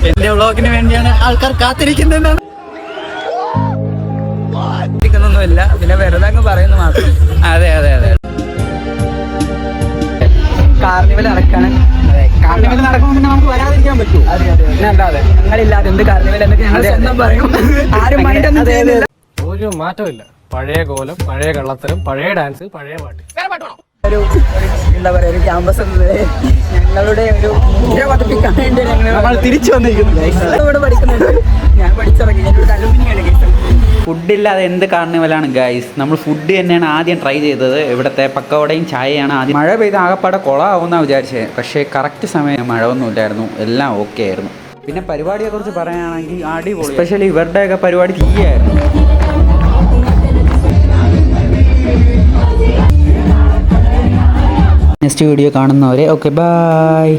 എന്റെ വ്ളോഗിന് വേണ്ടിയാണ് ആൾക്കാർ കാത്തിരിക്കുന്നതെന്നാണ്. ൊന്നുമില്ല, പിന്നെ വെറുതെ അങ്ങ് പറയുന്നു മാത്രം. അതെ അതെ അതെ. കാർണിവൽ നടക്കാണ്. കാർണിവൽ നടക്കുമ്പോൾ പിന്നെ നമുക്ക് വരാതിരിക്കാൻ പറ്റുമോ? അല്ലാതെ ഞങ്ങളില്ലാതെ എന്ത് കാർണിവൽ എന്നൊക്കെ ഞങ്ങൾ സ്വന്തം പറയും. ആരും മൈൻഡൊന്നും ചെയ്യുന്നില്ല. ഒരു മാറ്റമില്ല. പഴയ കോലം, പഴയ കള്ളത്തരം, പഴയ ഡാൻസ്, പഴയ പാട്ട്. ഒരു എന്താ പറയാ, ഒരു ക്യാമ്പസ് ഞങ്ങളുടെ ഒരു പതിപ്പിക്കാൻ വേണ്ടി ഞങ്ങൾ തിരിച്ചു വന്നിരിക്കുന്നു. ഇവിടെ പഠിക്കുന്നുണ്ട്. ഞാൻ പഠിച്ചിറങ്ങി. ഞാനൊരു അലുമിനിയാണ് കേസ്. ഫുഡില്ലാതെ എന്ത് കാർണിവലാണ് ഗൈസ്. നമ്മൾ ഫുഡ് തന്നെയാണ് ആദ്യം ട്രൈ ചെയ്തത്. ഇവിടുത്തെ പക്കവടയും ചായയാണ് ആദ്യം. മഴ പെയ്ത് ആകപ്പാടെ കുളമാവുമെന്നാണ് വിചാരിച്ചത്. പക്ഷേ കറക്റ്റ് സമയം മഴ ഒന്നുമില്ലായിരുന്നു, എല്ലാം ഓക്കെ ആയിരുന്നു. പിന്നെ പരിപാടിയെക്കുറിച്ച് പറയുകയാണെങ്കിൽ അടിപൊളി. എസ്പെഷ്യലി ഇവരുടെയൊക്കെ പരിപാടി തീയായിരുന്നു. നെക്സ്റ്റ് വീഡിയോ കാണുന്നവരെ ഓക്കെ ബൈ.